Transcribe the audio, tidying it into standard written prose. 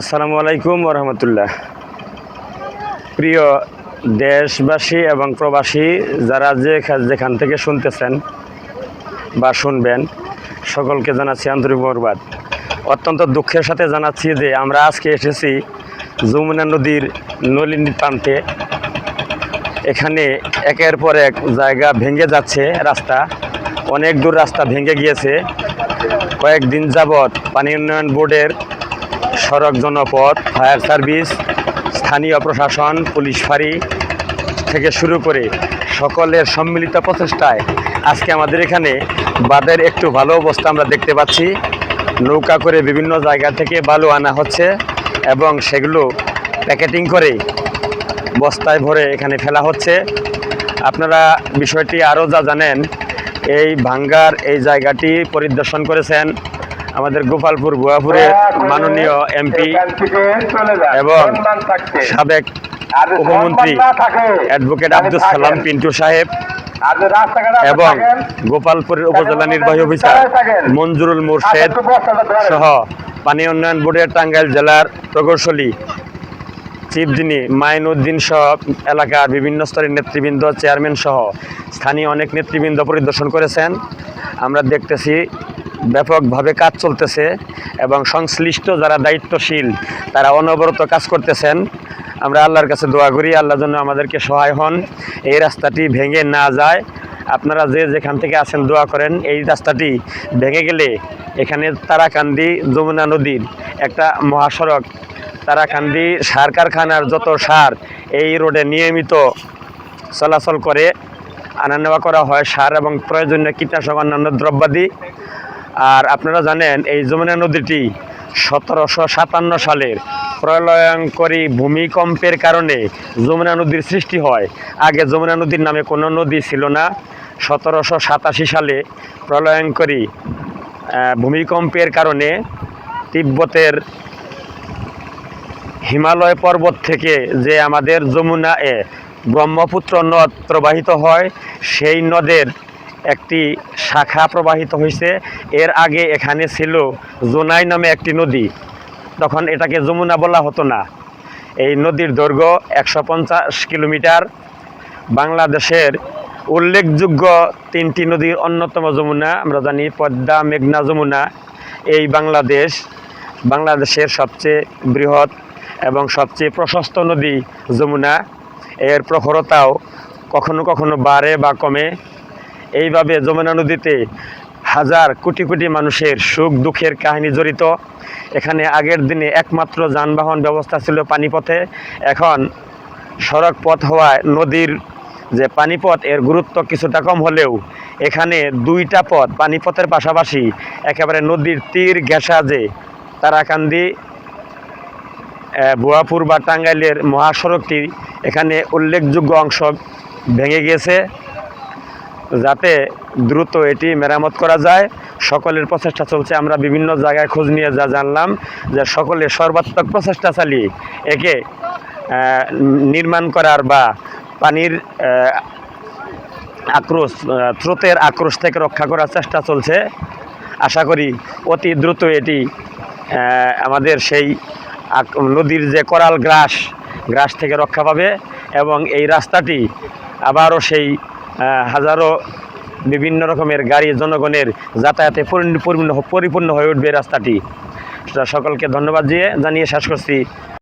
আসসালামু আলাইকুম ওরহমতুল্লাহ। প্রিয় দেশবাসী এবং প্রবাসী যারা যেখান থেকে শুনতেছেন বা শুনবেন, সকলকে জানাচ্ছি আন্তরিক মোবারকবাদ। অত্যন্ত দুঃখের সাথে জানাচ্ছি যে আমরা আজকে এসেছি যমুনা নদীর নলিনী প্রান্তে। এখানে একের পর এক জায়গা ভেঙে যাচ্ছে, রাস্তা অনেক দূর রাস্তা ভেঙে গিয়েছে। কয়েকদিন যাবৎ পানি উন্নয়ন বোর্ডের সড়ক, জনপথ, ফায়ার সার্ভিস, স্থানীয় প্রশাসন, পুলিশ ফাঁড়ি থেকে শুরু করে সকলের সম্মিলিত প্রচেষ্টায় আজকে আমাদের এখানে বাঁধের একটু ভালো অবস্থা আমরা দেখতে পাচ্ছি। নৌকা করে বিভিন্ন জায়গা থেকে বালু আনা হচ্ছে এবং সেগুলো প্যাকেটিং করে বস্তায় ভরে এখানে ফেলা হচ্ছে। আপনারা বিষয়টি আরও জানেন, এই ভাঙ্গার এই জায়গাটি পরিদর্শন করেছেন আমাদের গোপালপুর ভুয়াপুরের মাননীয় এমপি এবং সাবেক উপমন্ত্রী অ্যাডভোকেট আব্দুল সালাম পিন্টু সাহেব এবং গোপালপুরের উপজেলা নির্বাহী অফিসার মঞ্জুরুল মোর্শেদ সহ পানি উন্নয়ন বোর্ডের টাঙ্গাইল জেলার প্রকৌশলী চিফ যিনি মাইনুদ্দিন সহ এলাকার বিভিন্ন স্তরের নেতৃবৃন্দ, চেয়ারম্যান সহ স্থানীয় অনেক নেতৃবৃন্দ পরিদর্শন করেছেন। আমরা দেখতেছি ব্যাপকভাবে কাজ চলতেছে এবং সংশ্লিষ্ট যারা দায়িত্বশীল তারা অনবরত কাজ করতেছেন। আমরা আল্লাহর কাছে দোয়া করি, আল্লাহ যেন আমাদেরকে সহায় হন, এই রাস্তাটি ভেঙে না যায়। আপনারা যেখান থেকে আছেন দোয়া করেন। এই রাস্তাটি ভেঙে গেলে এখানে তারাকান্দি যমুনা নদীর একটা মহাসড়ক, তারাকান্দি সার কারখানার যত সার এই রোডে নিয়মিত চলাচল করে, আনা নেওয়া করা হয় সার এবং প্রয়োজনীয় কীটনাশক অন্যান্য দ্রব্যাদি। আর আপনারা জানেন এই যমুনা নদীটি 1757 সালের প্রলয়ঙ্করী ভূমিকম্পের কারণে যমুনা নদীর সৃষ্টি হয়। আগে যমুনা নদীর নামে কোনো নদী ছিল না। 1787 সালে প্রলয়ঙ্করী ভূমিকম্পের কারণে তিব্বতের হিমালয় পর্বত থেকে যে আমাদের যমুনা ব্রহ্মপুত্র নদ প্রবাহিত হয়, সেই নদের একটি শাখা প্রবাহিত হয়েছে। এর আগে এখানে ছিল জোনাই নামে একটি নদী, তখন এটাকে যমুনা বলা হতো না। এই নদীর দৈর্ঘ্য 150 কিলোমিটার। বাংলাদেশের উল্লেখযোগ্য 3টি নদীর অন্যতম যমুনা, আমরা জানি পদ্মা, মেঘনা, যমুনা। এই বাংলাদেশের সবচেয়ে বৃহৎ এবং সবচেয়ে প্রশস্ত নদী যমুনা। এর প্রখরতাও কখনো কখনো বাড়ে বা কমে। এইভাবে যমুনা নদীতে হাজার কোটি কোটি মানুষের সুখ দুঃখের কাহিনী জড়িত। এখানে আগের দিনে একমাত্র যানবাহন ব্যবস্থা ছিল পানিপথে। এখন সড়ক পথ হওয়ায় নদীর যে পানিপথ এর গুরুত্ব কিছুটা কম হলেও এখানে 2টা পথ পানিপথের পাশাপাশি একেবারে নদীর তীর ঘেঁষা যে তারাকান্দি ভুয়াপুর বা টাঙ্গাইলের মহাসড়কটি, এখানে উল্লেখযোগ্য অংশ ভেঙে গিয়েছে। যাতে দ্রুত এটি মেরামত করা যায় সকলের প্রচেষ্টা চলছে। আমরা বিভিন্ন জায়গায় খোঁজ নিয়ে জানলাম যে সকলে সর্বাত্মক প্রচেষ্টা চালিয়ে একে নির্মাণ করার বা পানির স্রোতের আক্রোশ থেকে রক্ষা করার চেষ্টা চলছে। আশা করি অতি দ্রুত এটি আমাদের সেই নদীর যে করাল গ্রাস থেকে রক্ষা পাবে এবং এই রাস্তাটি আবারও সেই হাজারো বিভিন্ন রকমের গাড়ি জনগণের যাতায়াতে পরিপূর্ণ হয়ে উঠবে রাস্তাটি। সকলকে ধন্যবাদ জানিয়ে শেষ করছি।